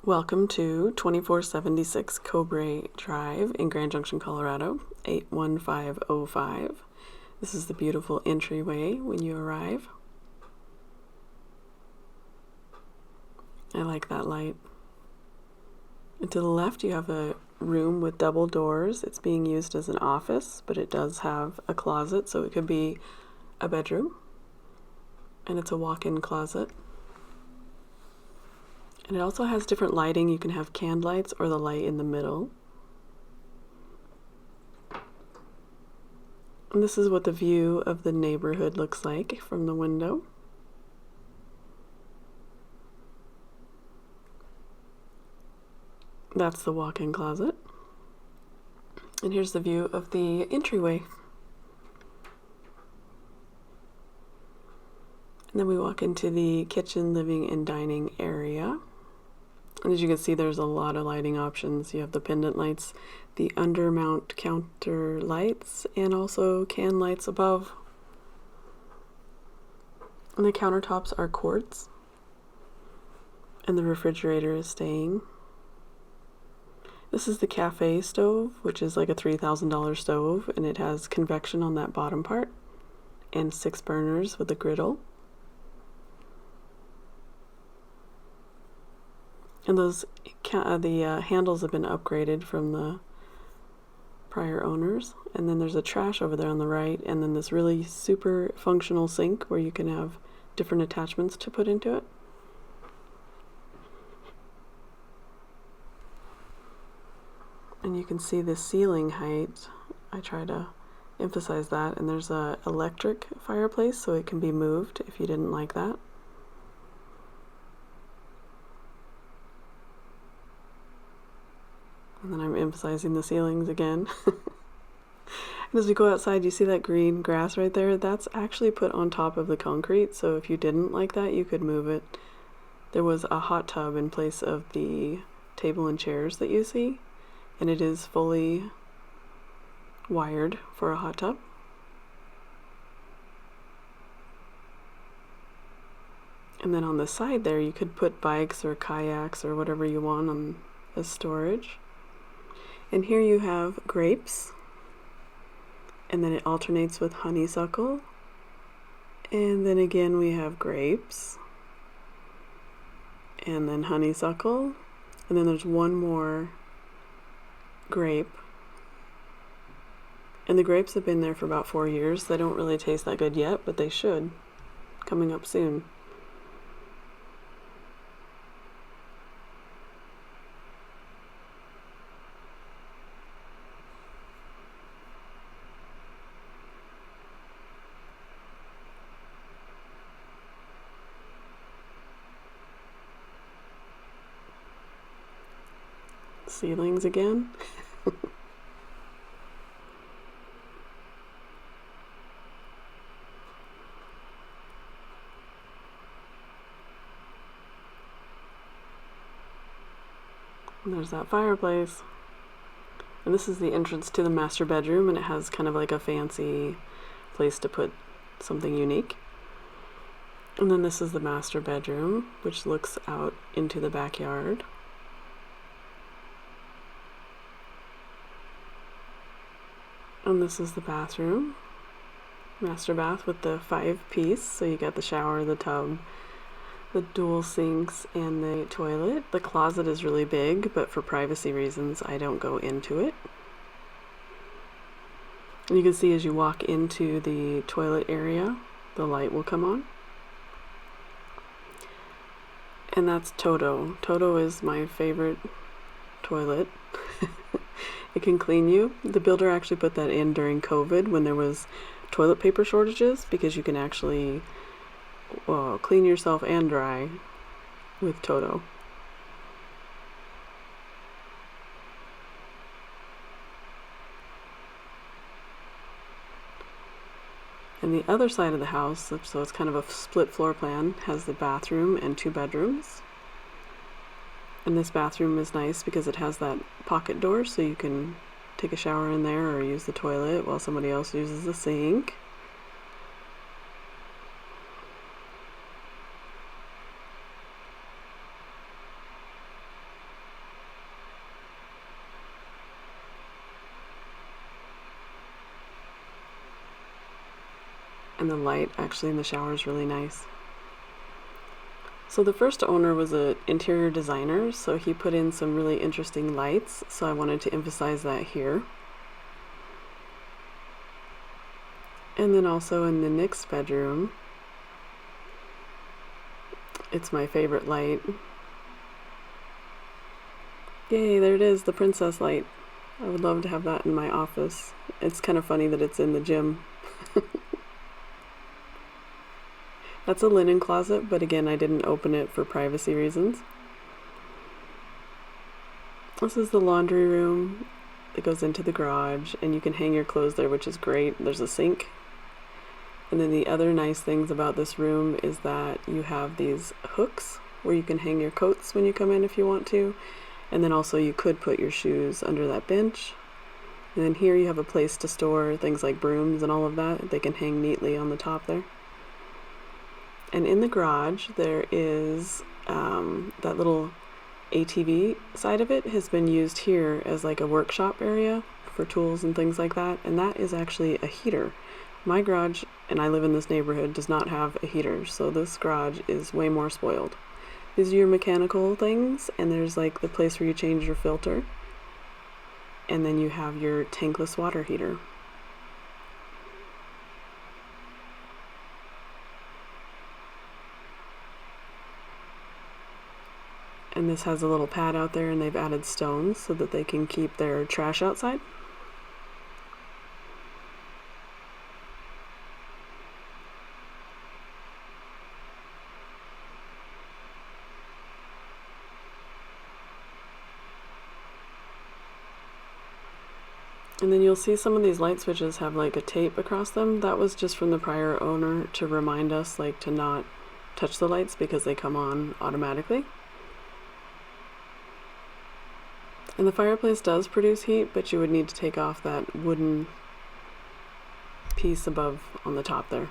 Welcome to 2476 Cobre Drive in Grand Junction, Colorado, 81505. This is the beautiful entryway when you arrive. I like that light. And to the left you have a room with double doors. It's being used as an office, but it does have a closet, so it could be a bedroom. And it's a walk-in closet. And it also has different lighting. You can have candle lights or the light in the middle. And this is what the view of the neighborhood looks like from the window. That's the walk-in closet. And here's the view of the entryway. And then we walk into the kitchen, living, and dining area. And as you can see, there's a lot of lighting options. You have the pendant lights, the undermount counter lights, and also can lights above. And the countertops are quartz. And the refrigerator is staying. This is the Café stove, which is like a $3,000 stove, and it has convection on that bottom part, and 6 burners with a griddle. And those handles have been upgraded from the prior owners. And then there's a trash over there on the right, and then this really super functional sink where you can have different attachments to put into it. And you can see the ceiling height. I try to emphasize that. And there's a electric fireplace, so it can be moved if you didn't like that. And then I'm emphasizing the ceilings again. And as we go outside, you see that green grass right there? That's actually put on top of the concrete, so if you didn't like that, you could move it. There was a hot tub in place of the table and chairs that you see, and it is fully wired for a hot tub. And then on the side there, you could put bikes or kayaks or whatever you want on as storage. And here you have grapes, and then it alternates with honeysuckle, and then again we have grapes, and then honeysuckle, and then there's one more grape. And the grapes have been there for about 4 years. They don't really taste that good yet, but they should, coming up soon. Ceilings again. And there's that fireplace. And this is the entrance to the master bedroom, and it has kind of like a fancy place to put something unique. And then this is the master bedroom, which looks out into the backyard. And this is the bathroom, master bath with the 5-piece, so you got the shower, the tub, the dual sinks, and the toilet. The closet is really big, but for privacy reasons I don't go into it. And you can see as you walk into the toilet area, the light will come on. And that's Toto. Toto is my favorite toilet. It can clean you. The builder actually put that in during COVID when there was toilet paper shortages, because you can actually clean yourself and dry with Toto. And the other side of the house, so it's kind of a split floor plan, has the bathroom and 2 bedrooms. And this bathroom is nice because it has that pocket door, so you can take a shower in there or use the toilet while somebody else uses the sink. And the light actually in the shower is really nice. So the first owner was an interior designer, so he put in some really interesting lights, so I wanted to emphasize that here. And then also in the next bedroom, it's my favorite light. Yay, there it is, the princess light. I would love to have that in my office. It's kind of funny that it's in the gym. That's a linen closet, but again, I didn't open it for privacy reasons. This is the laundry room that goes into the garage, and you can hang your clothes there, which is great. There's a sink. And then the other nice things about this room is that you have these hooks where you can hang your coats when you come in if you want to. And then also you could put your shoes under that bench. And then here you have a place to store things like brooms and all of that. They can hang neatly on the top there. And in the garage, there is that little ATV side of it has been used here as like a workshop area for tools and things like that. And that is actually a heater. My garage, and I live in this neighborhood, does not have a heater. So this garage is way more spoiled. These are your mechanical things. And there's like the place where you change your filter. And then you have your tankless water heater. And this has a little pad out there, and they've added stones so that they can keep their trash outside. And then you'll see some of these light switches have like a tape across them. That was just from the prior owner to remind us like to not touch the lights because they come on automatically. And the fireplace does produce heat, but you would need to take off that wooden piece above on the top there.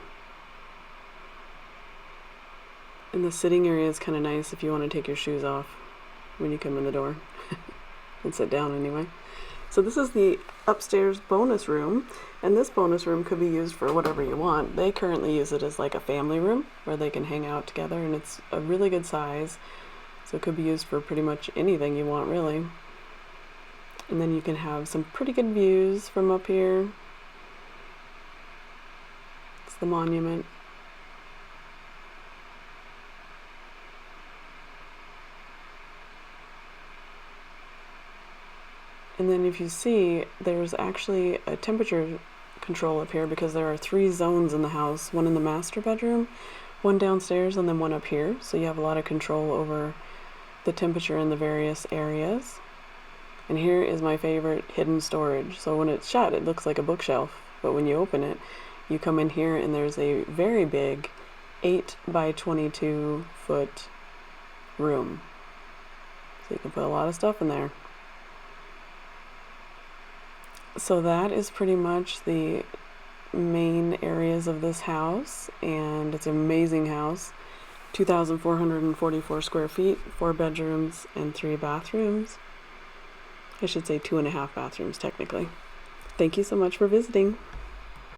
And the sitting area is kind of nice if you want to take your shoes off when you come in the door and sit down anyway. So this is the upstairs bonus room, and this bonus room could be used for whatever you want. They currently use it as like a family room where they can hang out together, and it's a really good size, so it could be used for pretty much anything you want really. And then you can have some pretty good views from up here. It's the monument. And then if you see, there's actually a temperature control up here because there are 3 zones in the house. One in the master bedroom, one downstairs, and then one up here. So you have a lot of control over the temperature in the various areas. And here is my favorite hidden storage. So when it's shut, it looks like a bookshelf. But when you open it, you come in here and there's a very big 8 by 22 foot room. So you can put a lot of stuff in there. So that is pretty much the main areas of this house. And it's an amazing house. 2,444 square feet, 4 bedrooms and 3 bathrooms. I should say 2.5 bathrooms technically. Thank you so much for visiting.